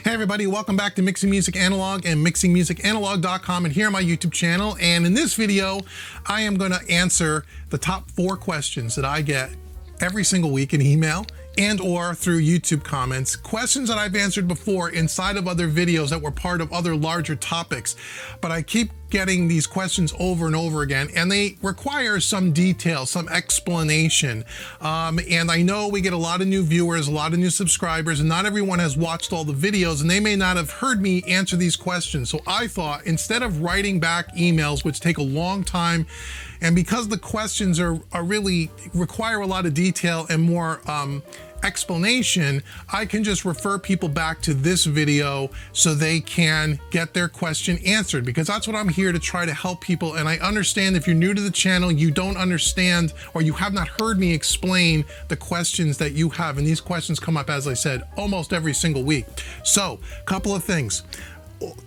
Hey everybody, welcome back to Mixing Music Analog and mixingmusicanalog.com and here on my YouTube channel. And in this video, I am going to answer the top 4 questions that I get every single week in email and or through YouTube comments. Questions that I've answered before inside of other videos that were part of other larger topics. But I keep getting these questions over and over again, and they require some detail, some explanation. And I know we get a lot of new viewers, a lot of new subscribers, and not everyone has watched all the videos, and they may not have heard me answer these questions. So I thought, instead of writing back emails, which take a long time, and because the questions are really require a lot of detail and more explanation, I can just refer people back to this video so they can get their question answered, because that's what I'm here to try to help people. And I understand if you're new to the channel, you don't understand or you have not heard me explain the questions that you have. And these questions come up, as I said, almost every single week. So a couple of things.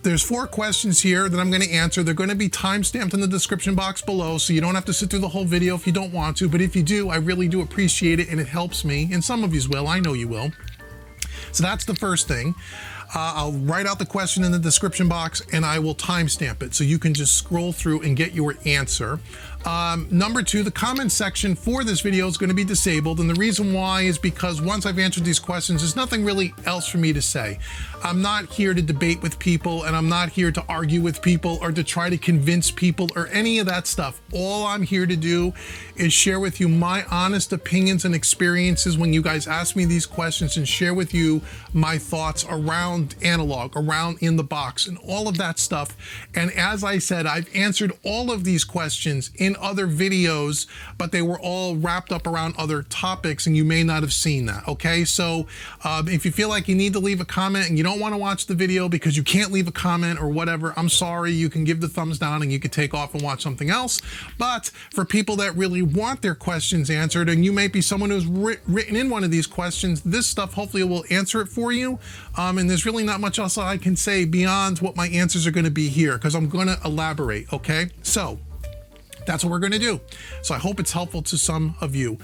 There's 4 questions here that I'm going to answer. They're going to be time-stamped in the description box below, so you don't have to sit through the whole video if you don't want to, but if you do, I really do appreciate it and it helps me, and some of you will, I know you will. So that's the first thing. I'll write out the question in the description box and I will timestamp it so you can just scroll through and get your answer. Number 2, the comment section for this video is going to be disabled, and the reason why is because once I've answered these questions, there's nothing really else for me to say. I'm not here to debate with people, and I'm not here to argue with people or to try to convince people or any of that stuff. All I'm here to do is share with you my honest opinions and experiences when you guys ask me these questions, and share with you my thoughts around analog, around in the box, and all of that stuff. And as I said, I've answered all of these questions in other videos, but they were all wrapped up around other topics, and you may not have seen that. Okay, so if you feel like you need to leave a comment and you don't want to watch the video because you can't leave a comment or whatever, I'm sorry. You can give the thumbs down and you can take off and watch something else. But for people that really want their questions answered, and you may be someone who's written in one of these questions, this stuff hopefully will answer it for you. And there's really not much else I can say beyond what my answers are going to be here, because I'm going to elaborate. Okay, so that's what we're going to do. So I hope it's helpful to some of you.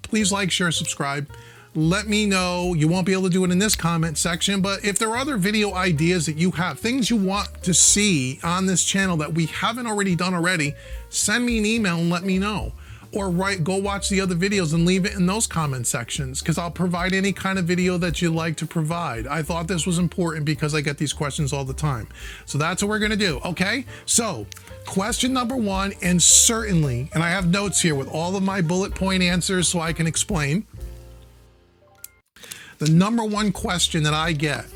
Please like, share, subscribe. Let me know. You won't be able to do it in this comment section, but if there are other video ideas that you have, things you want to see on this channel that we haven't already done already, send me an email and let me know. Or go watch the other videos and leave it in those comment sections, because I'll provide any kind of video that you'd like to provide. I thought this was important because I get these questions all the time. So that's what we're going to do. Okay, so question number 1, and certainly, and I have notes here with all of my bullet point answers so I can explain. The number 1 question that I get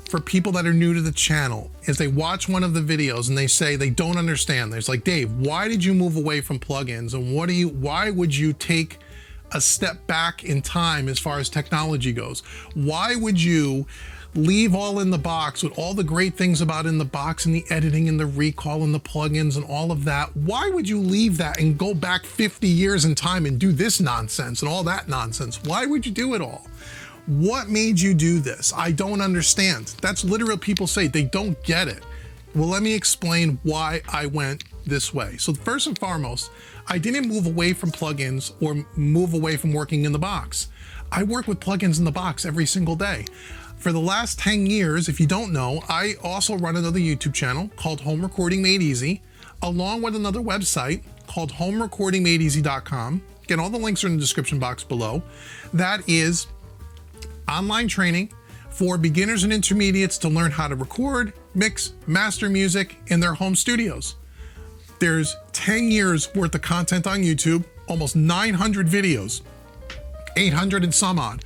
for people that are new to the channel is they watch one of the videos and they say they don't understand. There's like, Dave, why did you move away from plugins, and why would you take a step back in time as far as technology goes? Why would you leave all in the box with all the great things about in the box and the editing and the recall and the plugins and all of that? Why would you leave that and go back 50 years in time and do this nonsense and all that nonsense? Why would you do it all? What made you do this? I don't understand. That's literally what people say. They don't get it. Well, let me explain why I went this way. So first and foremost, I didn't move away from plugins or move away from working in the box. I work with plugins in the box every single day. For the last 10 years, if you don't know, I also run another YouTube channel called Home Recording Made Easy, along with another website called homerecordingmadeeasy.com. Again, all the links are in the description box below. That is online training for beginners and intermediates to learn how to record, mix, master music in their home studios. There's 10 years worth of content on YouTube, almost 900 videos, 800 and some odd.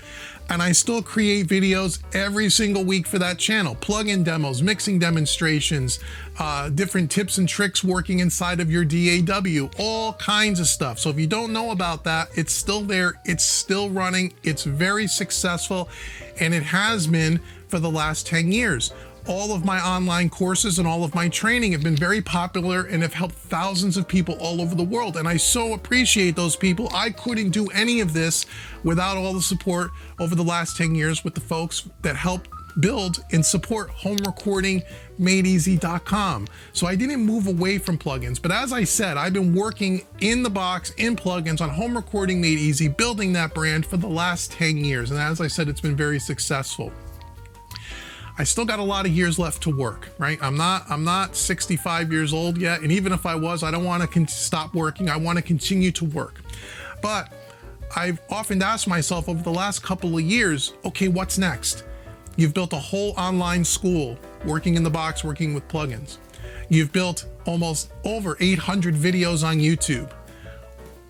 And I still create videos every single week for that channel. Plugin demos, mixing demonstrations, different tips and tricks working inside of your DAW, all kinds of stuff. So if you don't know about that, it's still there, it's still running, it's very successful, and it has been for the last 10 years. All of my online courses and all of my training have been very popular and have helped thousands of people all over the world. And I so appreciate those people. I couldn't do any of this without all the support over the last 10 years with the folks that helped build and support homerecordingmadeeasy.com. So I didn't move away from plugins, but as I said, I've been working in the box, in plugins, on Home Recording Made Easy, building that brand for the last 10 years. And as I said, it's been very successful. I still got a lot of years left to work, right? I'm not 65 years old yet. And even if I was, I don't want to stop working. I want to continue to work. But I've often asked myself over the last couple of years, okay, what's next? You've built a whole online school, working in the box, working with plugins. You've built almost over 800 videos on YouTube.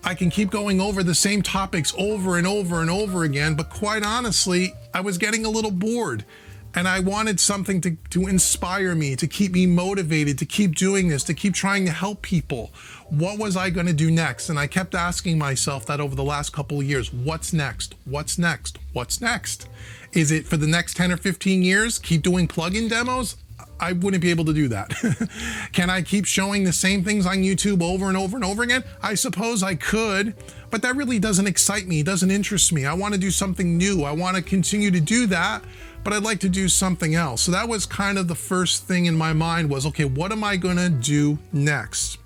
I can keep going over the same topics over and over and over again, but quite honestly, I was getting a little bored. And I wanted something to inspire me, to keep me motivated, to keep doing this, to keep trying to help people. What was I going to do next? And I kept asking myself that over the last couple of years. What's next? What's next? What's next? Is it for the next 10 or 15 years? Keep doing plugin demos? I wouldn't be able to do that. Can I keep showing the same things on YouTube over and over and over again? I suppose I could, but that really doesn't excite me. It doesn't interest me. I want to do something new. I want to continue to do that, but I'd like to do something else. So that was kind of the first thing in my mind was, okay, what am I going to do next?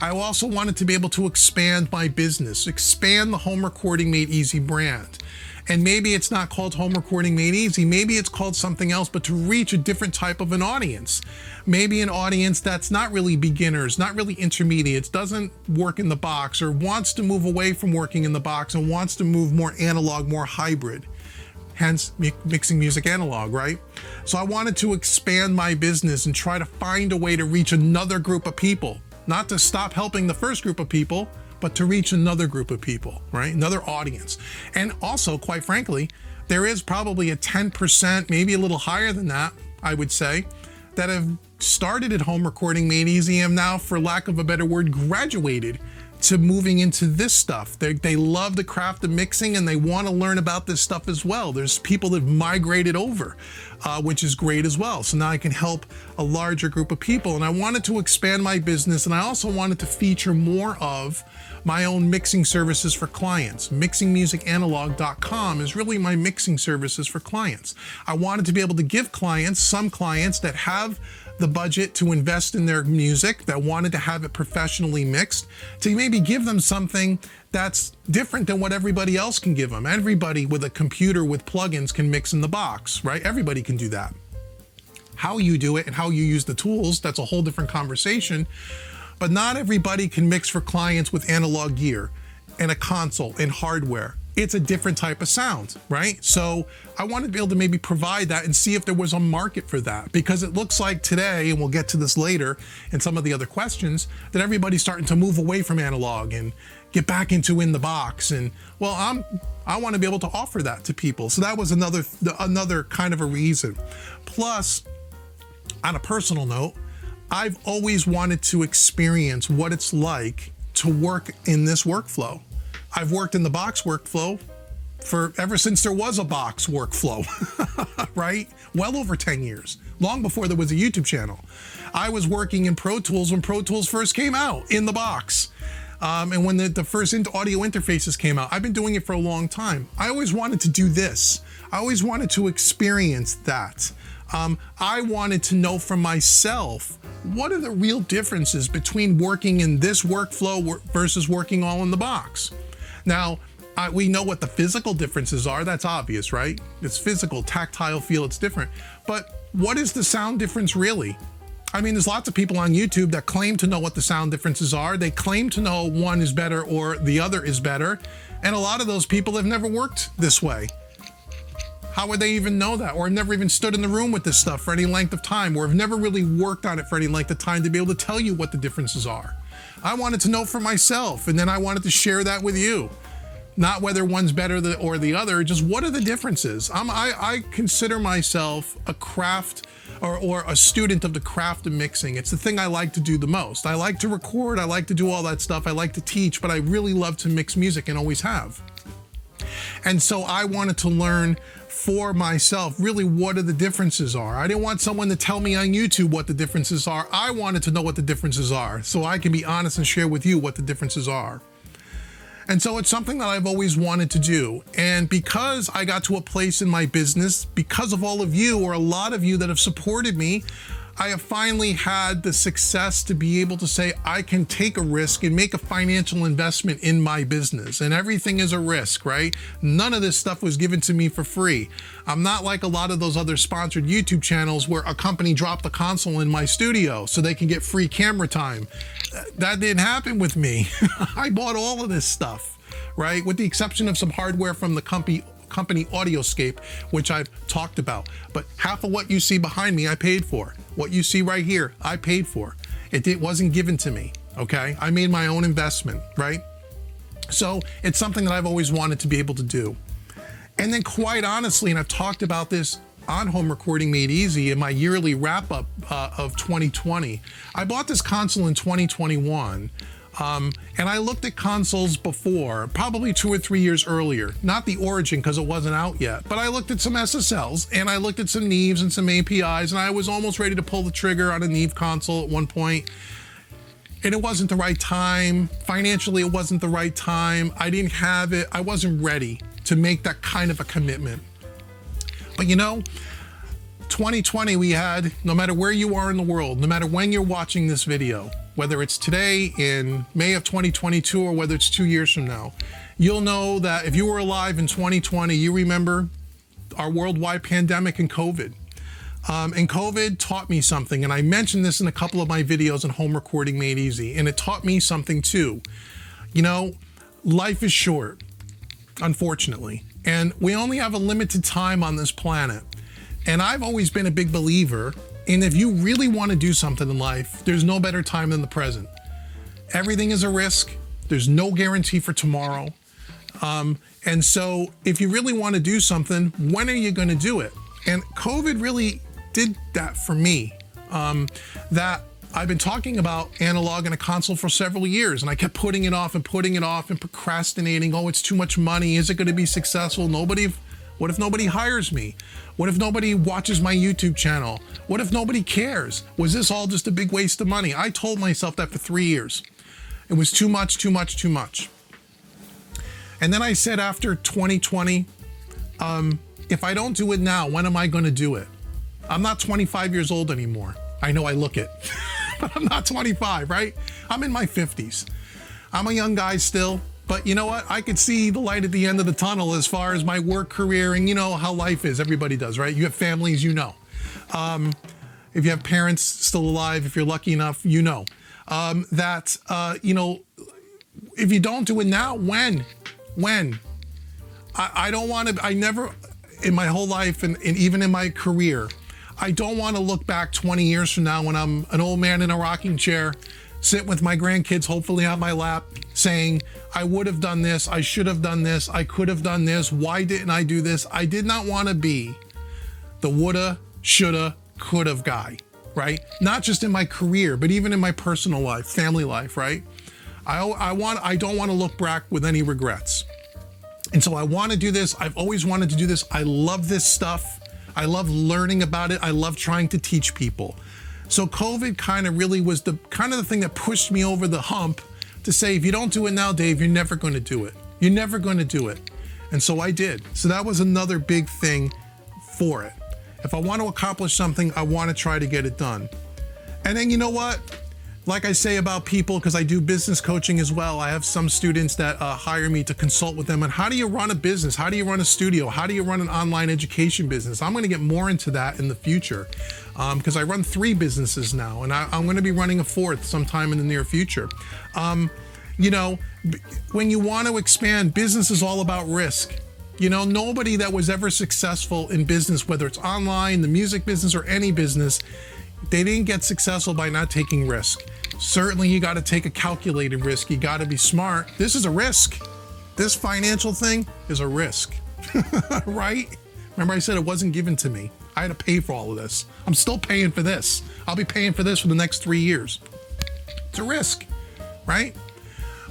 I also wanted to be able to expand my business, expand the Home Recording Made Easy brand. And maybe it's not called Home Recording Made Easy, maybe it's called something else, but to reach a different type of an audience. Maybe an audience that's not really beginners, not really intermediates, doesn't work in the box, or wants to move away from working in the box and wants to move more analog, more hybrid. Hence mixing music analog, right? So I wanted to expand my business and try to find a way to reach another group of people, not to stop helping the first group of people, but to reach another group of people, right? Another audience. And also, quite frankly, there is probably a 10%, maybe a little higher than that, I would say, that have started at Home Recording Made Easy and now, for lack of a better word, graduated to moving into this stuff. They love the craft of mixing and they want to learn about this stuff as well. There's people that migrated over, which is great as well. So now I can help a larger group of people. And I wanted to expand my business, and I also wanted to feature more of my own mixing services for clients. MixingMusicAnalog.com is really my mixing services for clients. I wanted to be able to give clients, some clients that have the budget to invest in their music, that wanted to have it professionally mixed, to maybe give them something that's different than what everybody else can give them. Everybody with a computer with plugins can mix in the box, right? Everybody can do that. How you do it and how you use the tools, that's a whole different conversation. But not everybody can mix for clients with analog gear and a console and hardware. It's a different type of sound, right? So I wanted to be able to maybe provide that and see if there was a market for that, because it looks like today, and we'll get to this later in some of the other questions, that everybody's starting to move away from analog and get back into in the box. And well, I want to be able to offer that to people. So that was another kind of a reason. Plus, on a personal note, I've always wanted to experience what it's like to work in this workflow. I've worked in the box workflow ever since there was a box workflow, right? Well over 10 years, long before there was a YouTube channel. I was working in Pro Tools when Pro Tools first came out in the box. And when the first audio interfaces came out. I've been doing it for a long time. I always wanted to do this. I always wanted to experience that. I wanted to know for myself, what are the real differences between working in this workflow versus working all in the box? Now, we know what the physical differences are. That's obvious, right? It's physical, tactile feel, it's different. But what is the sound difference really? I mean, there's lots of people on YouTube that claim to know what the sound differences are. They claim to know one is better or the other is better. And a lot of those people have never worked this way. How would they even know that? Or have never even stood in the room with this stuff for any length of time, or have never really worked on it for any length of time to be able to tell you what the differences are. I wanted to know for myself, and then I wanted to share that with you. Not whether one's better or the other, just what are the differences? I consider myself a craft or a student of the craft of mixing. It's the thing I like to do the most. I like to record, I like to do all that stuff, I like to teach, but I really love to mix music and always have. And so I wanted to learn for myself really what the differences are. I didn't want someone to tell me on YouTube what the differences are. I wanted to know what the differences are so I can be honest and share with you what the differences are. And so it's something that I've always wanted to do. And because I got to a place in my business, because of all of you, or a lot of you that have supported me, I have finally had the success to be able to say I can take a risk and make a financial investment in my business. And everything is a risk, right? None of this stuff was given to me for free. I'm not like a lot of those other sponsored YouTube channels where a company dropped a console in my studio so they can get free camera time. That didn't happen with me. I bought all of this stuff, right? With the exception of some hardware from the company audio-scape, which I've talked about. But half of what you see behind me, I paid for. What you see right here, I paid for. It wasn't given to me, okay? I made my own investment, right? So it's something that I've always wanted to be able to do. And then quite honestly, and I've talked about this on Home Recording Made Easy in my yearly wrap-up of 2020, I bought this console in 2021. And I looked at consoles before, probably 2 or 3 years earlier, not the Origin because it wasn't out yet, but I looked at some SSLs and I looked at some Neves and some APIs, and I was almost ready to pull the trigger on a Neve console at one point. And it wasn't the right time. Financially, it wasn't the right time. I didn't have it. I wasn't ready to make that kind of a commitment. But you know, 2020 we had, no matter where you are in the world, no matter when you're watching this video, whether it's today in May of 2022 or whether it's 2 years from now, you'll know that if you were alive in 2020, you remember our worldwide pandemic and COVID. And COVID taught me something, and I mentioned this in a couple of my videos on Home Recording Made Easy, and it taught me something too. You know, life is short, unfortunately, and we only have a limited time on this planet. And I've always been a big believer in if you really want to do something in life, there's no better time than the present. Everything is a risk. There's no guarantee for tomorrow. And so if you really want to do something, when are you going to do it? And COVID really did that for me. That I've been talking about analog and a console for several years, and I kept putting it off and procrastinating. Oh, it's too much money. Is it going to be successful? What if nobody hires me? What if nobody watches my YouTube channel? What if nobody cares? Was this all just a big waste of money? I told myself that for 3 years. It was too much, too much, too much. And then I said after 2020, if I don't do it now, when am I going to do it? I'm not 25 years old anymore. I know I look it, but I'm not 25, right? I'm in my 50s. I'm a young guy still. But you know what? I could see the light at the end of the tunnel as far as my work career, and you know how life is. Everybody does, right? You have families, you know. If you have parents still alive, if you're lucky enough, you know. You know, if you don't do it now, when? I don't want to, I never, in my whole life and even in my career, I don't want to look back 20 years from now when I'm an old man in a rocking chair, sit with my grandkids, hopefully on my lap, saying, I would have done this, I should have done this, I could have done this, why didn't I do this? I did not want to be the woulda, shoulda, coulda guy, right? Not just in my career, but even in my personal life, family life, right? I don't want to look back with any regrets. And so I want to do this. I've always wanted to do this. I love this stuff. I love learning about it. I love trying to teach people. So COVID kind of really was the thing that pushed me over the hump to say, if you don't do it now, Dave, you're never going to do it. You're never going to do it. And so I did. So that was another big thing for it. If I want to accomplish something, I want to try to get it done. And then you know what? Like I say about people, because I do business coaching as well, I have some students that hire me to consult with them on how do you run a business? How do you run a studio? How do you run an online education business? I'm going to get more into that in the future because I run 3 businesses now, and I'm going to be running a 4th sometime in the near future. You know, when you want to expand, business is all about risk. You know, nobody that was ever successful in business, whether it's online, the music business, or any business, they didn't get successful by not taking risk. Certainly you got to take a calculated risk. You got to be smart. This is a risk. This financial thing is a risk, right? Remember I said it wasn't given to me. I had to pay for all of this. I'm still paying for this. I'll be paying for this for the next 3 years. It's a risk, right?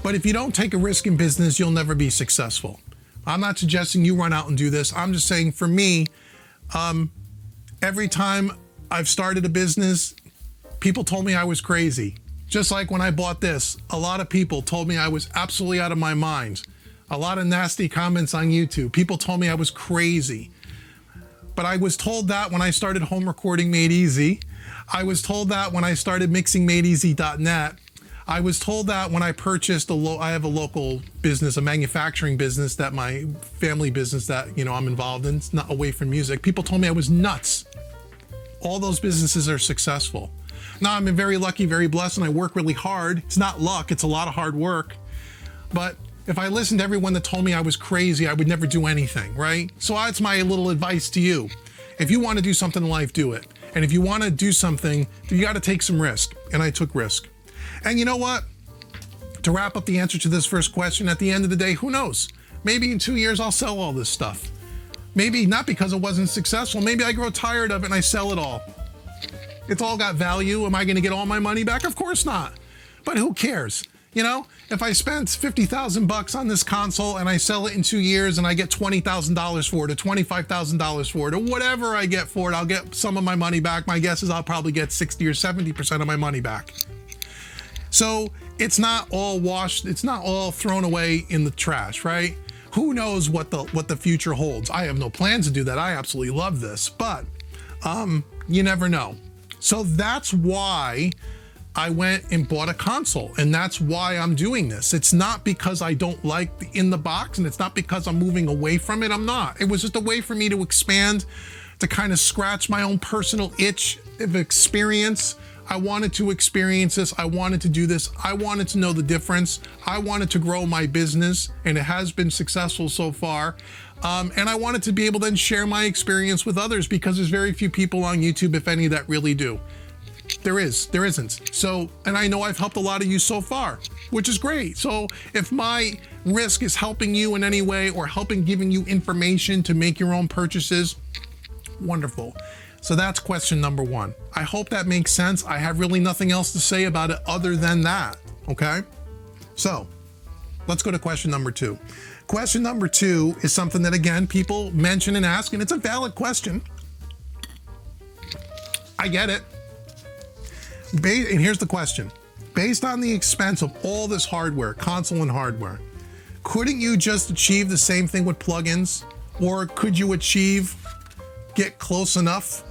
But if you don't take a risk in business, you'll never be successful. I'm not suggesting you run out and do this. I'm just saying for me, every time I've started a business, people told me I was crazy. Just like when I bought this, a lot of people told me I was absolutely out of my mind. A lot of nasty comments on YouTube. People told me I was crazy. But I was told that when I started Home Recording Made Easy. I was told that when I started mixingmadeeasy.net. I was told that when I purchased I have a local business, a manufacturing business that my family business that, you know, I'm involved in. It's not away from music. People told me I was nuts. All those businesses are successful. Now, I'm very lucky, very blessed, and I work really hard. It's not luck, it's a lot of hard work. But if I listened to everyone that told me I was crazy, I would never do anything, right? So that's my little advice to you. If you want to do something in life, do it. And if you want to do something, you got to take some risk. And I took risk. And you know what? To wrap up the answer to this first question, at the end of the day, who knows? Maybe in 2 years, I'll sell all this stuff. Maybe not because it wasn't successful. Maybe I grow tired of it and I sell it all. It's all got value. Am I going to get all my money back? Of course not. But who cares? You know, if I spent $50,000 on this console and I sell it in 2 years and I get $20,000 for it or $25,000 for it or whatever I get for it, I'll get some of my money back. My guess is I'll probably get 60 or 70% of my money back. So it's not all washed. It's not all thrown away in the trash, right? Who knows what the future holds? I have no plans to do that. I absolutely love this, but you never know. So that's why I went and bought a console, and that's why I'm doing this. It's not because I don't like the in the box, and it's not because I'm moving away from it. I'm not. It was just a way for me to expand, to kind of scratch my own personal itch of experience. I wanted to experience this. I wanted to do this. I wanted to know the difference. I wanted to grow my business, and it has been successful so far. And I wanted to be able to then share my experience with others, because there's very few people on YouTube, if any, that really do. There isn't. So, and I know I've helped a lot of you so far, which is great. So if my risk is helping you in any way or giving you information to make your own purchases, wonderful. So that's question number one. I hope that makes sense. I have really nothing else to say about it other than that, okay? So let's go to question number two. Question number two is something that, again, people mention and ask, and it's a valid question. I get it. And here's the question. Based on the expense of all this hardware, console and hardware, couldn't you just achieve the same thing with plugins? Or could you get close enough?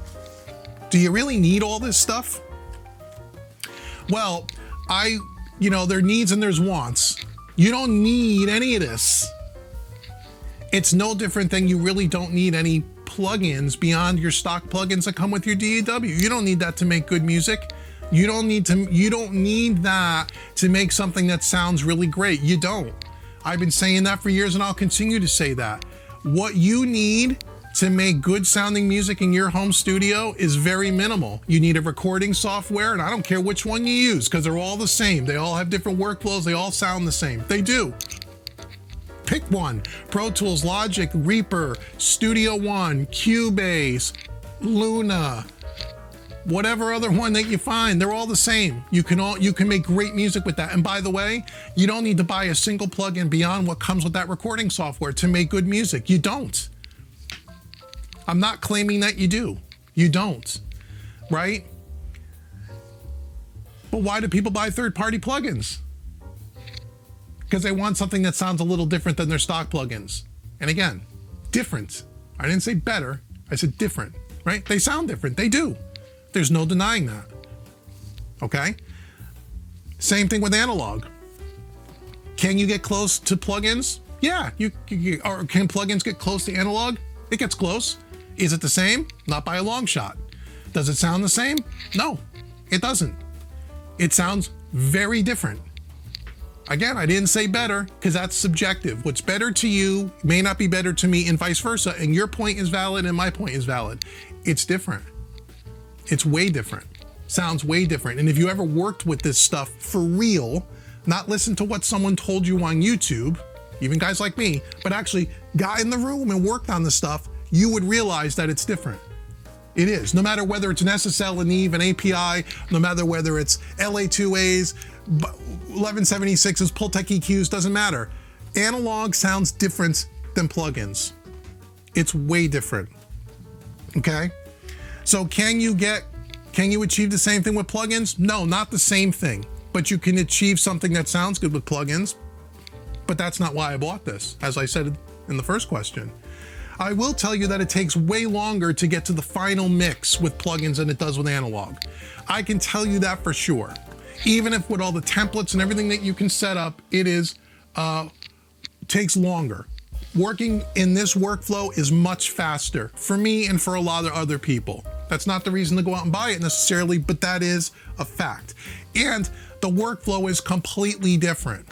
Do you really need all this stuff? Well, there are needs and there's wants. You don't need any of this. It's no different than you really don't need any plugins beyond your stock plugins that come with your DAW. You don't need that to make good music. You don't need that to make something that sounds really great. You don't. I've been saying that for years, and I'll continue to say that. What you need to make good sounding music in your home studio is very minimal. You need a recording software, and I don't care which one you use, because they're all the same. They all have different workflows. They all sound the same. They do. Pick one. Pro Tools, Logic, Reaper, Studio One, Cubase, Luna, whatever other one that you find, they're all the same. You can make great music with that. And by the way, you don't need to buy a single plugin beyond what comes with that recording software to make good music. You don't. I'm not claiming that you do. You don't, right? But why do people buy third-party plugins? Because they want something that sounds a little different than their stock plugins. And again, different. I didn't say better. I said different, right? They sound different. They do. There's no denying that. Okay? Same thing with analog. Can you get close to plugins? Yeah. Or can plugins get close to analog? It gets close. Is it the same? Not by a long shot. Does it sound the same? No, it doesn't. It sounds very different. Again, I didn't say better, because that's subjective. What's better to you may not be better to me, and vice versa. And your point is valid and my point is valid. It's different. It's way different. Sounds way different. And if you ever worked with this stuff for real, not listen to what someone told you on YouTube, even guys like me, but actually got in the room and worked on the stuff, you would realize that it's different. It is. No matter whether it's an SSL, an Eve, an API, no matter whether it's LA2As, 1176s, Pultec EQs, doesn't matter. Analog sounds different than plugins. It's way different. Okay? So can you achieve the same thing with plugins? No, not the same thing. But you can achieve something that sounds good with plugins. But that's not why I bought this, as I said in the first question. I will tell you that it takes way longer to get to the final mix with plugins than it does with analog. I can tell you that for sure. Even if with all the templates and everything that you can set up, it is takes longer. Working in this workflow is much faster for me and for a lot of other people. That's not the reason to go out and buy it necessarily, but that is a fact. And the workflow is completely different.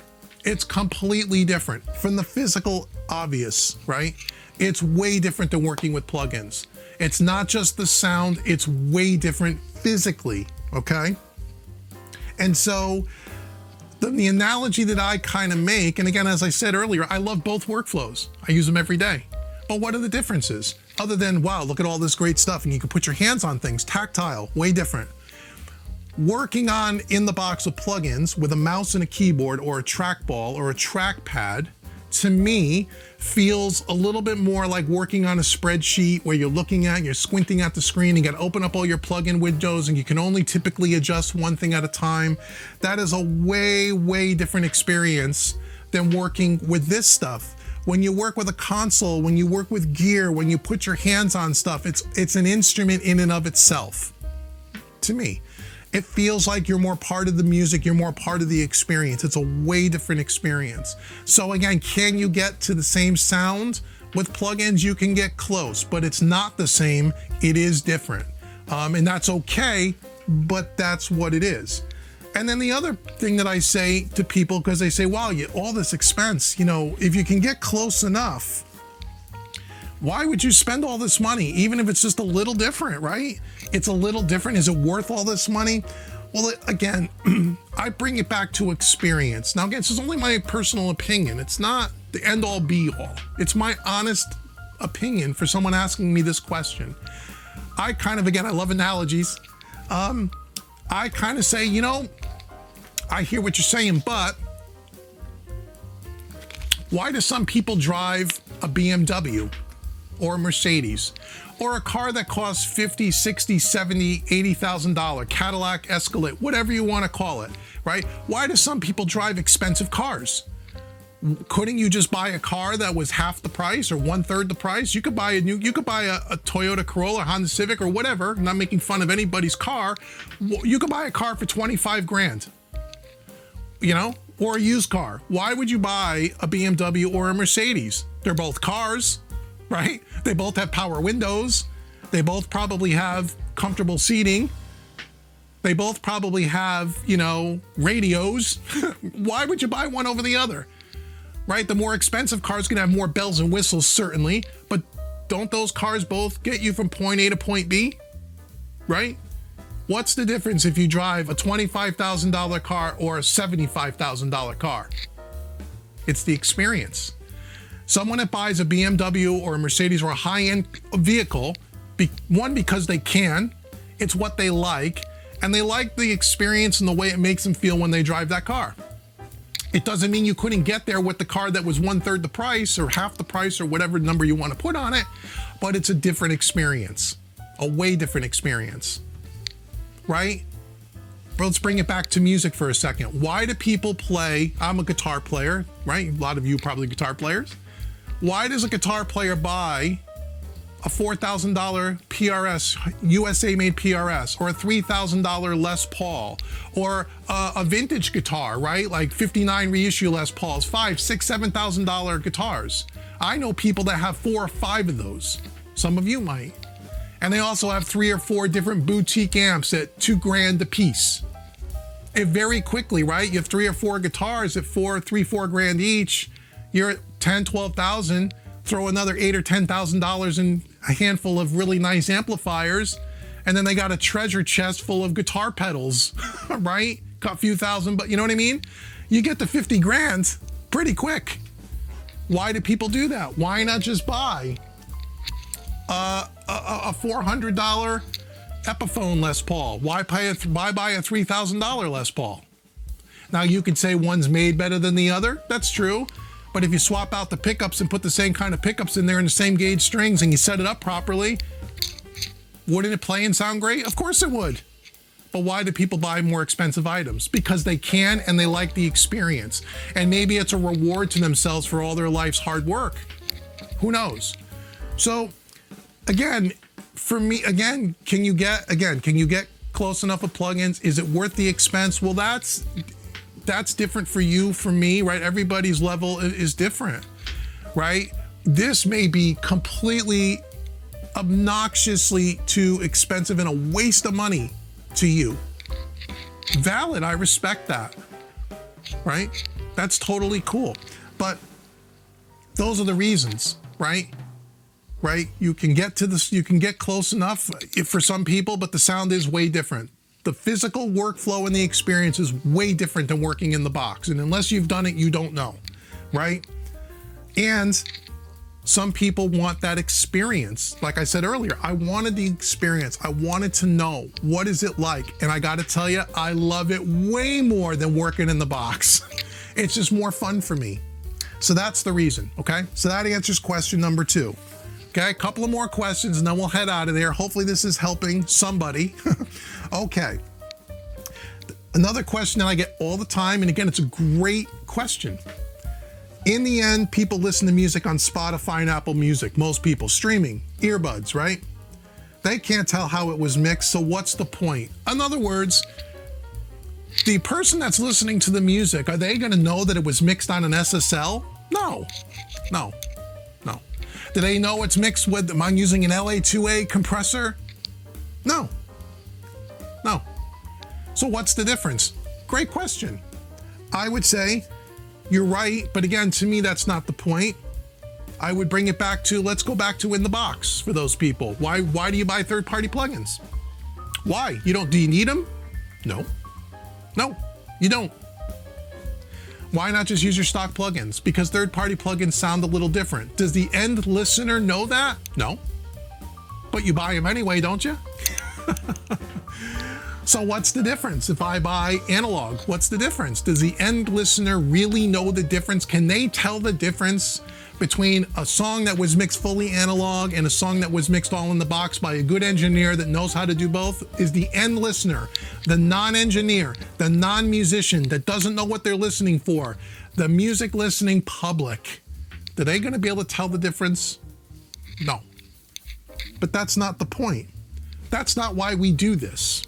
It's completely different from the physical obvious, right? It's way different than working with plugins. It's not just the sound, it's way different physically, okay? And so the analogy that I kind of make, and again, as I said earlier, I love both workflows. I use them every day. But what are the differences? Other than, wow, look at all this great stuff and you can put your hands on things, tactile, way different. Working on in the box of plugins with a mouse and a keyboard or a trackball or a trackpad, to me, feels a little bit more like working on a spreadsheet where you're squinting at the screen and you got to open up all your plugin windows and you can only typically adjust one thing at a time. That is a way, way different experience than working with this stuff. When you work with a console, when you work with gear, when you put your hands on stuff, it's an instrument in and of itself, to me. It feels like you're more part of the music, you're more part of the experience. It's a way different experience. So again, can you get to the same sound? With plugins, you can get close, but it's not the same, it is different. And that's okay, but that's what it is. And then the other thing that I say to people, because they say, wow, all this expense, if you can get close enough, why would you spend all this money, even if it's just a little different, right? It's a little different. Is it worth all this money? Well, again, I bring it back to experience. Now, again, this is only my personal opinion. It's not the end all be all. It's my honest opinion for someone asking me this question. I love analogies. I kind of say, I hear what you're saying, but why do some people drive a BMW or a Mercedes or a car that costs $50, $60, $70, $80,000, Cadillac Escalade, whatever you want to call it, right? Why do some people drive expensive cars? Couldn't you just buy a car that was half the price or 1/3 the price? You could buy a Toyota Corolla, Honda Civic, or whatever. I'm not making fun of anybody's car. You could buy a car for 25 grand, or a used car. Why would you buy a BMW or a Mercedes? They're both cars, right? They both have power windows. They both probably have comfortable seating. They both probably have, radios. Why would you buy one over the other? Right? The more expensive car is going to have more bells and whistles, certainly, but don't those cars both get you from point A to point B? Right? What's the difference if you drive a $25,000 car or a $75,000 car? It's the experience. Someone that buys a BMW or a Mercedes or a high-end vehicle, one, because they can, it's what they like, and they like the experience and the way it makes them feel when they drive that car. It doesn't mean you couldn't get there with the car that was 1/3 the price or half the price or whatever number you want to put on it, but it's a different experience, a way different experience, right? But let's bring it back to music for a second. Why do people play? I'm a guitar player, right? A lot of you probably guitar players. Why does a guitar player buy a $4,000 PRS, USA made PRS, or a $3,000 Les Paul, or a vintage guitar, right? Like 59 reissue Les Pauls, $5,000, $6,000, $7,000 guitars. I know people that have 4 or 5 of those. Some of you might. And they also have 3 or 4 different boutique amps at $2 grand a piece. It very quickly, right? You have 3 or 4 guitars at $3, $4 grand each. You're at 10, 12,000. Throw another $8,000 or $10,000 in a handful of really nice amplifiers, and then they got a treasure chest full of guitar pedals, right? Got a few thousand, but you know what I mean? You get to 50 grand pretty quick. Why do people do that? Why not just buy a $400 Epiphone Les Paul? Why buy a $3,000 Les Paul? Now you could say one's made better than the other. That's true. But if you swap out the pickups and put the same kind of pickups in there and the same gauge strings and you set it up properly, wouldn't it play and sound great? Of course it would. But why do people buy more expensive items? Because they can and they like the experience. And maybe it's a reward to themselves for all their life's hard work. Who knows? So again, for me, can you get close enough with plugins? Is it worth the expense? Well, that's different for you, for me, right? Everybody's level is different, right? This may be completely obnoxiously too expensive and a waste of money to you. Valid, I respect that, right? That's totally cool. But those are the reasons, right? Right? You can get to this, you can get close enough for some people, but the sound is way different. The physical workflow and the experience is way different than working in the box. And unless you've done it, you don't know, right? And some people want that experience. Like I said earlier, I wanted the experience. I wanted to know, what is it like? And I gotta tell you, I love it way more than working in the box. It's just more fun for me. So that's the reason, okay? So that answers question number 2. Okay, a couple of more questions and then we'll head out of there. Hopefully this is helping somebody. Okay. Another question that I get all the time, and again, it's a great question. In the end, people listen to music on Spotify and Apple Music. Most people streaming, earbuds, right? They can't tell how it was mixed, so what's the point? In other words, the person that's listening to the music, are they gonna know that it was mixed on an SSL? No. Do they know it's mixed with, am I using an LA2A compressor? No. So what's the difference? Great question. I would say you're right, but again, to me, that's not the point. I would bring it back to, let's go back to in the box for those people. Why do you buy third-party plugins? Why? Do you need them? No, you don't. Why not just use your stock plugins? Because third-party plugins sound a little different. Does the end listener know that? No. But you buy them anyway, don't you? So what's the difference if I buy analog? What's the difference? Does the end listener really know the difference? Can they tell the difference between a song that was mixed fully analog and a song that was mixed all in the box by a good engineer that knows how to do both? Is the end listener, the non-engineer, the non-musician that doesn't know what they're listening for, the music listening public, are they gonna be able to tell the difference? No. But that's not the point. That's not why we do this,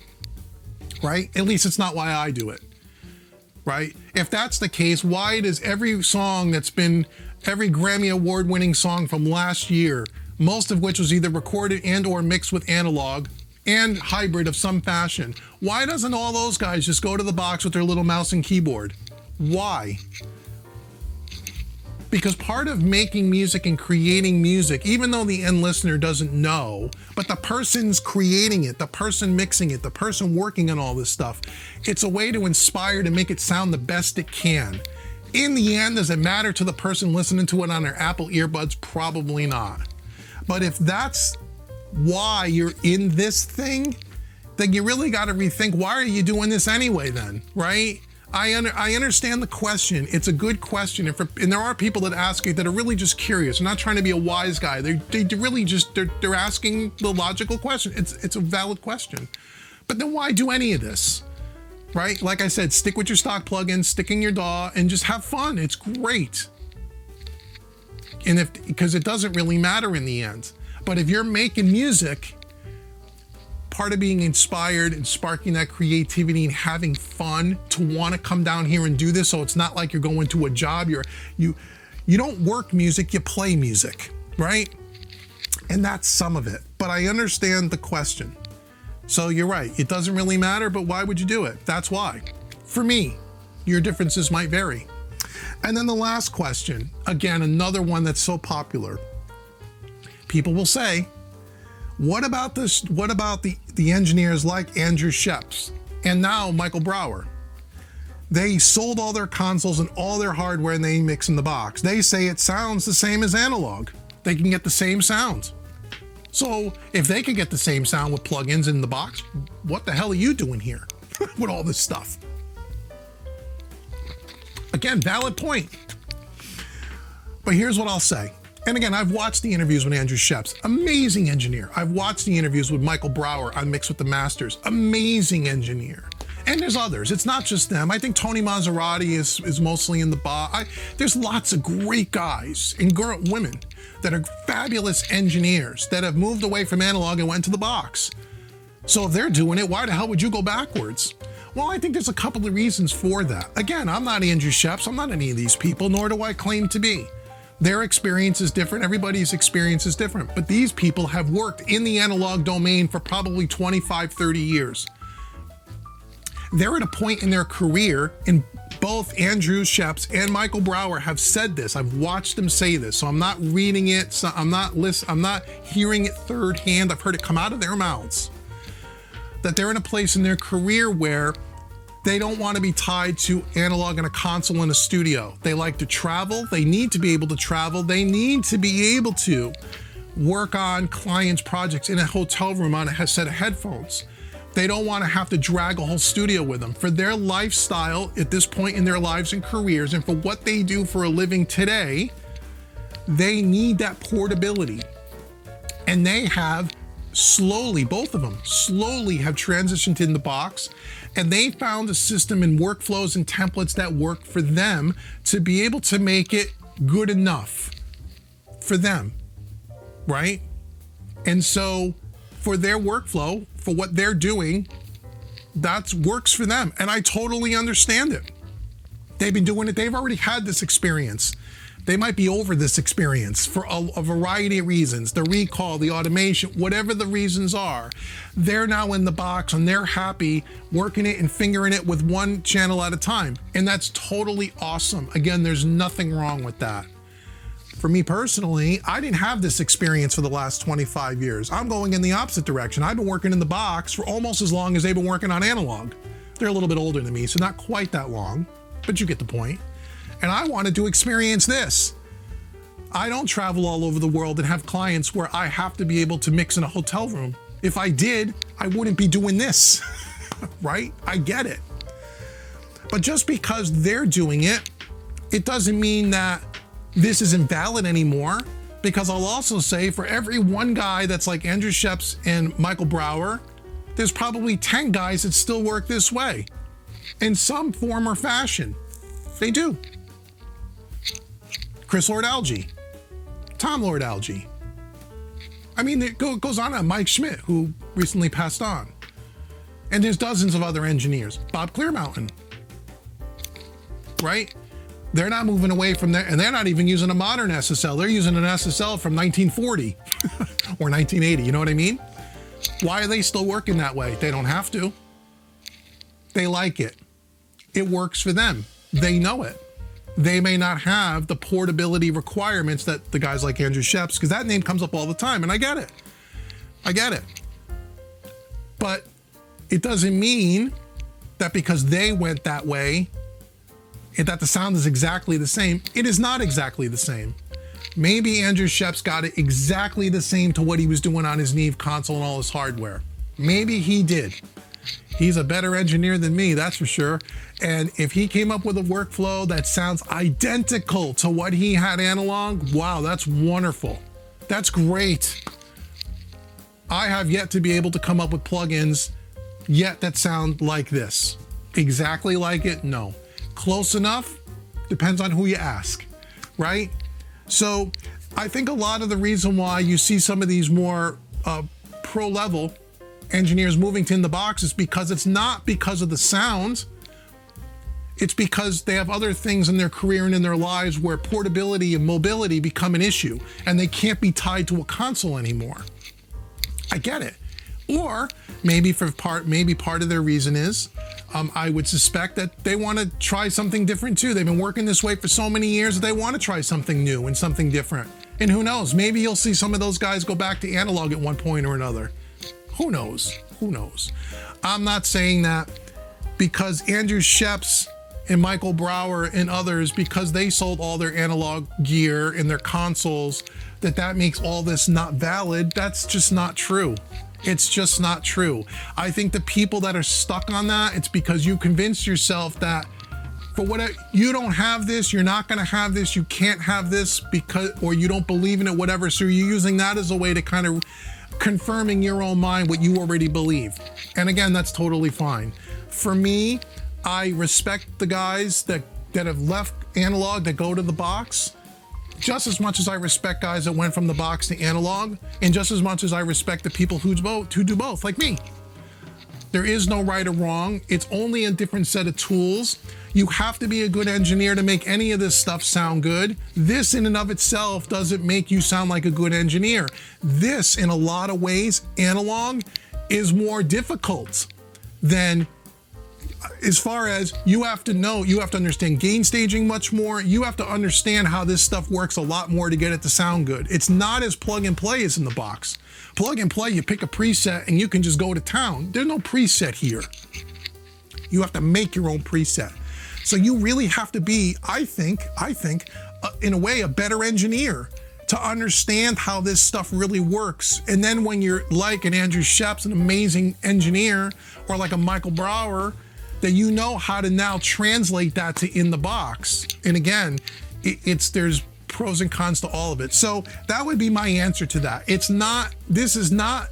right? At least it's not why I do it, right? If that's the case, why does every song that's been every Grammy Award winning song from last year, most of which was either recorded and or mixed with analog and hybrid of some fashion, why doesn't all those guys just go to the box with their little mouse and keyboard? Why? Because part of making music and creating music, even though the end listener doesn't know, but the person's creating it, the person mixing it, the person working on all this stuff, it's a way to inspire to make it sound the best it can. In the end, does it matter to the person listening to it on their Apple earbuds? Probably not. But if that's why you're in this thing, then you really got to rethink, why are you doing this anyway then, right? I understand the question. It's a good question. And there are people that ask it that are really just curious. They're not trying to be a wise guy. They really just, they're asking the logical question. It's a valid question. But then why do any of this? Right? Like I said, stick with your stock plugins, stick in your DAW, and just have fun. It's great. And because it doesn't really matter in the end. But if you're making music, part of being inspired and sparking that creativity and having fun to want to come down here and do this, so it's not like you're going to a job. You don't work music, you play music, right? And that's some of it. But I understand the question. So you're right, it doesn't really matter, but why would you do it? That's why. For me, your differences might vary. And then the last question, again, another one that's so popular. People will say, what about this? What about the engineers like Andrew Scheps and now Michael Brower? They sold all their consoles and all their hardware and they mix in the box. They say it sounds the same as analog. They can get the same sound. So if they can get the same sound with plugins in the box, what the hell are you doing here with all this stuff? Again, valid point. But here's what I'll say. And again, I've watched the interviews with Andrew Scheps, amazing engineer. I've watched the interviews with Michael Brower on Mix with the Masters, amazing engineer. And there's others. It's not just them. I think Tony Maserati is mostly in the box. There's lots of great guys and women that are fabulous engineers that have moved away from analog and went to the box. So if they're doing it, why the hell would you go backwards? Well, I think there's a couple of reasons for that. Again, I'm not Andrew Scheps. I'm not any of these people, nor do I claim to be. Their experience is different. Everybody's experience is different. But these people have worked in the analog domain for probably 25, 30 years. They're at a point in their career, and both Andrew Scheps and Michael Brower have said this. I've watched them say this, so I'm not reading it. So I'm not hearing it third hand. I've heard it come out of their mouths. That they're in a place in their career where they don't want to be tied to analog and a console in a studio. They like to travel. They need to be able to travel. They need to be able to work on clients' projects in a hotel room on a set of headphones. They don't want to have to drag a whole studio with them. For their lifestyle at this point in their lives and careers, and for what they do for a living today, they need that portability. And they have slowly, both of them, slowly have transitioned in the box, and they found a system and workflows and templates that work for them to be able to make it good enough for them, right? And so for their workflow, for what they're doing, that works for them. And I totally understand it. They've been doing it. They've already had this experience. They might be over this experience for a variety of reasons, the recall, the automation, whatever the reasons are. They're now in the box and they're happy working it and fingering it with one channel at a time. And that's totally awesome. Again, there's nothing wrong with that. For me personally, I didn't have this experience for the last 25 years. I'm going in the opposite direction. I've been working in the box for almost as long as they've been working on analog. They're a little bit older than me, so not quite that long, but you get the point. And I wanted to experience this. I don't travel all over the world and have clients where I have to be able to mix in a hotel room. If I did, I wouldn't be doing this, right? I get it. But just because they're doing it, it doesn't mean that this isn't valid anymore, because I'll also say for every one guy that's like Andrew Scheps and Michael Brower, there's probably 10 guys that still work this way in some form or fashion. They do. Chris Lord-Alge, Tom Lord-Alge. I mean, it goes on Mike Schmidt, who recently passed on. And there's dozens of other engineers. Bob Clearmountain, right? They're not moving away from there, and they're not even using a modern SSL. They're using an SSL from 1940 or 1980, you know what I mean? Why are they still working that way? They don't have to. They like it. It works for them. They know it. They may not have the portability requirements that the guys like Andrew Scheps, because that name comes up all the time, and I get it. I get it. But it doesn't mean that because they went that way, that the sound is exactly the same. It is not exactly the same. Maybe Andrew Scheps got it exactly the same to what he was doing on his Neve console and all his hardware. Maybe he did. He's a better engineer than me, that's for sure. And if he came up with a workflow that sounds identical to what he had analog, wow, that's wonderful. That's great. I have yet to be able to come up with plugins yet that sound like this. Exactly like it? No. Close enough? Depends on who you ask, right? So I think a lot of the reason why you see some of these more pro level engineers moving to in the box is because it's not because of the sound. It's because they have other things in their career and in their lives where portability and mobility become an issue and they can't be tied to a console anymore. I get it. Or maybe part of their reason is, I would suspect that they want to try something different too. They've been working this way for so many years that they want to try something new and something different. And who knows, maybe you'll see some of those guys go back to analog at one point or another. Who knows? Who knows? I'm not saying that because Andrew Scheps and Michael Brower and others, because they sold all their analog gear and their consoles, that makes all this not valid. That's just not true. It's just not true. I think the people that are stuck on that, it's because you convinced yourself that for whatever, you don't have this, you're not gonna have this, you can't have this because, or you don't believe in it, whatever. So you're using that as a way to kind of confirming your own mind what you already believe. And again, that's totally fine. For me, I respect the guys that have left analog that go to the box just as much as I respect guys that went from the box to analog, and just as much as I respect the people who do both, like me. There is no right or wrong. It's only a different set of tools. You have to be a good engineer to make any of this stuff sound good. This in and of itself doesn't make you sound like a good engineer. This, in a lot of ways, analog is more difficult than, as far as you have to know, you have to understand gain staging much more. You have to understand how this stuff works a lot more to get it to sound good. It's not as plug and play as in the box. Plug and play, you pick a preset and you can just go to town. There's no preset here. You have to make your own preset. So you really have to be, I think, in a way, a better engineer to understand how this stuff really works. And then when you're like an Andrew Scheps, an amazing engineer, or like a Michael Brower, that you know how to now translate that to in the box. And again, there's pros and cons to all of it. So that would be my answer to that. This is not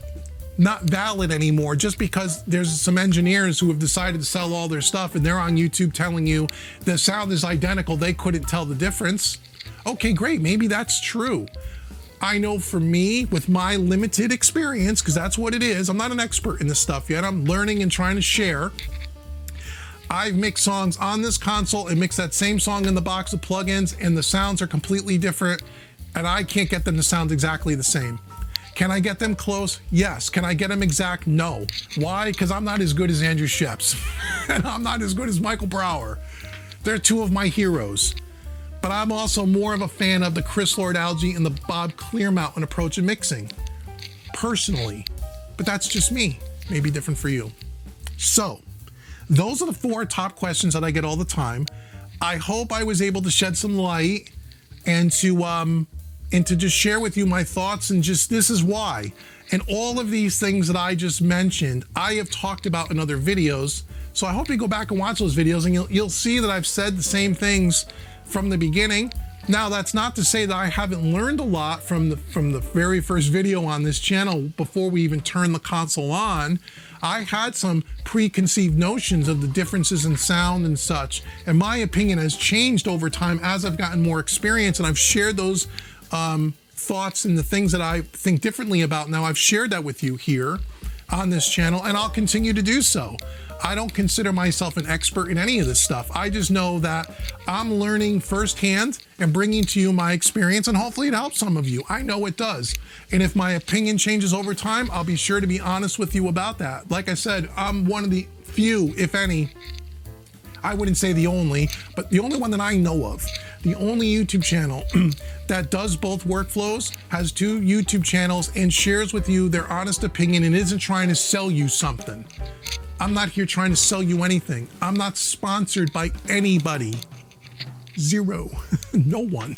valid anymore just because there's some engineers who have decided to sell all their stuff and they're on YouTube telling you the sound is identical, they couldn't tell the difference. Okay, great, maybe that's true. I know for me, with my limited experience, because that's what it is, I'm not an expert in this stuff yet, I'm learning and trying to share. I've mixed songs on this console and mixed that same song in the box of plugins, and the sounds are completely different, and I can't get them to sound exactly the same. Can I get them close? Yes. Can I get them exact? No. Why? Because I'm not as good as Andrew Scheps, and I'm not as good as Michael Brower. They're two of my heroes. But I'm also more of a fan of the Chris Lord-Alge and the Bob Clearmountain approach in mixing, personally. But that's just me. Maybe different for you. So, those are the 4 top questions that I get all the time. I hope I was able to shed some light and to just share with you my thoughts, and just this is why. And all of these things that I just mentioned, I have talked about in other videos. So I hope you go back and watch those videos, and you'll see that I've said the same things from the beginning. Now, that's not to say that I haven't learned a lot from the very first video on this channel before we even turned the console on. I had some preconceived notions of the differences in sound and such, and my opinion has changed over time as I've gotten more experience, and I've shared those thoughts and the things that I think differently about now. I've shared that with you here on this channel, and I'll continue to do so. I don't consider myself an expert in any of this stuff. I just know that I'm learning firsthand and bringing to you my experience, and hopefully it helps some of you. I know it does. And if my opinion changes over time, I'll be sure to be honest with you about that. Like I said, I'm one of the few, if any, I wouldn't say the only, but the only one that I know of, the only YouTube channel that does both workflows, has 2 YouTube channels, and shares with you their honest opinion and isn't trying to sell you something. I'm not here trying to sell you anything. I'm not sponsored by anybody. Zero. No one.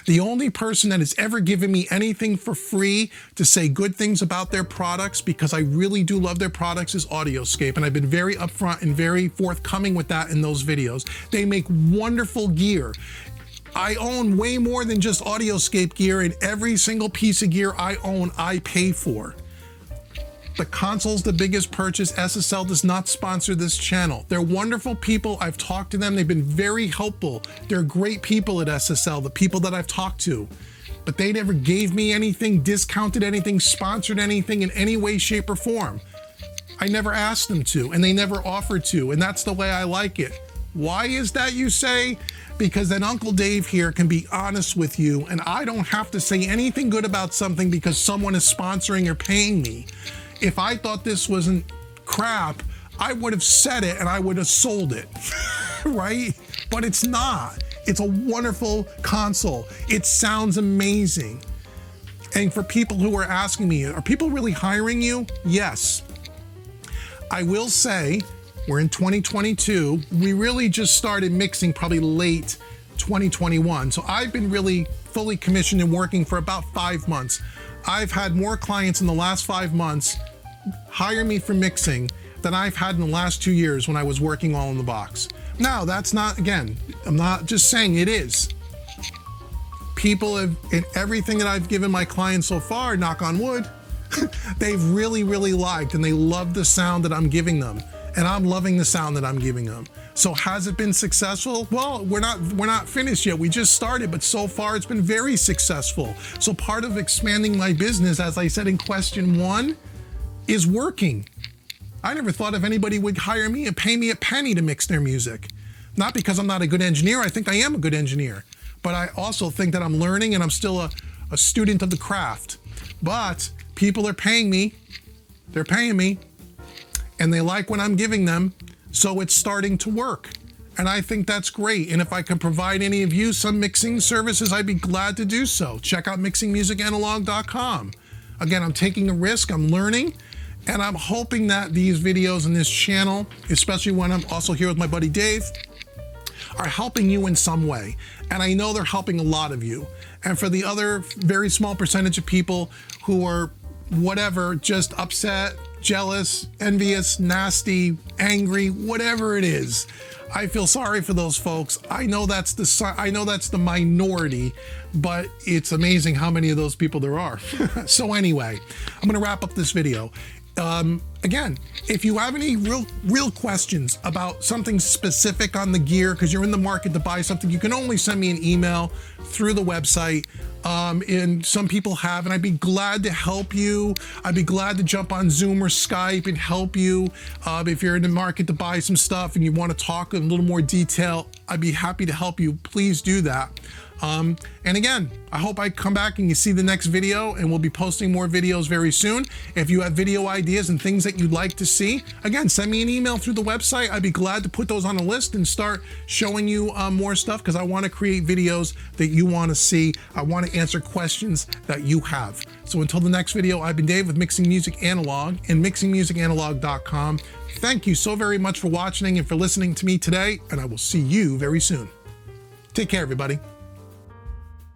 The only person that has ever given me anything for free to say good things about their products, because I really do love their products, is audio-scape. And I've been very upfront and very forthcoming with that in those videos. They make wonderful gear. I own way more than just audio-scape gear, and every single piece of gear I own, I pay for. The console's the biggest purchase. SSL does not sponsor this channel. They're wonderful people. I've talked to them. They've been very helpful. They're great people at SSL, the people that I've talked to. But they never gave me anything, discounted anything, sponsored anything in any way, shape, or form. I never asked them to, and they never offered to, and that's the way I like it. Why is that, you say? Because then Uncle Dave here can be honest with you, and I don't have to say anything good about something because someone is sponsoring or paying me. If I thought this wasn't crap, I would have said it and I would have sold it, right? But it's not. It's a wonderful console. It sounds amazing. And for people who are asking me, are people really hiring you? Yes. I will say, we're in 2022. We really just started mixing probably late 2021. So I've been really fully commissioned and working for about 5 months. I've had more clients in the last 5 months hire me for mixing than I've had in the last 2 years when I was working all in the box. Now, that's not, again, I'm not just saying it is. People have, in everything that I've given my clients so far, knock on wood, they've really, really liked, and they love the sound that I'm giving them. and I'm loving the sound that I'm giving them. So has it been successful? Well, we're not finished yet. We just started, but so far it's been very successful. So part of expanding my business, as I said in question 1, is working. I never thought if anybody would hire me and pay me a penny to mix their music. Not because I'm not a good engineer. I think I am a good engineer, but I also think that I'm learning and I'm still a student of the craft. But people are paying me. They're paying me, and they like what I'm giving them, so it's starting to work. And I think that's great. And if I can provide any of you some mixing services, I'd be glad to do so. Check out mixingmusicanalog.com. Again, I'm taking a risk, I'm learning, and I'm hoping that these videos in this channel, especially when I'm also here with my buddy Dave, are helping you in some way. And I know they're helping a lot of you. And for the other very small percentage of people who are whatever, just upset, jealous, envious, nasty, angry, whatever it is, I feel sorry for those folks. I know that's the minority, but it's amazing how many of those people there are. So anyway, I'm gonna wrap up this video. Again, if you have any real questions about something specific on the gear, because you're in the market to buy something, you can only send me an email through the website. And some people have, and I'd be glad to help you. I'd be glad to jump on Zoom or Skype and help you. If you're in the market to buy some stuff and you want to talk in a little more detail, I'd be happy to help you. Please do that. And again, I hope I come back and you see the next video, and we'll be posting more videos very soon. If you have video ideas and things that you'd like to see, again, send me an email through the website. I'd be glad to put those on a list and start showing you more stuff, because I want to create videos that you want to see. I want to answer questions that you have. So until the next video, I've been Dave with Mixing Music Analog and mixingmusicanalog.com. Thank you so very much for watching and for listening to me today, and I will see you very soon. Take care, everybody.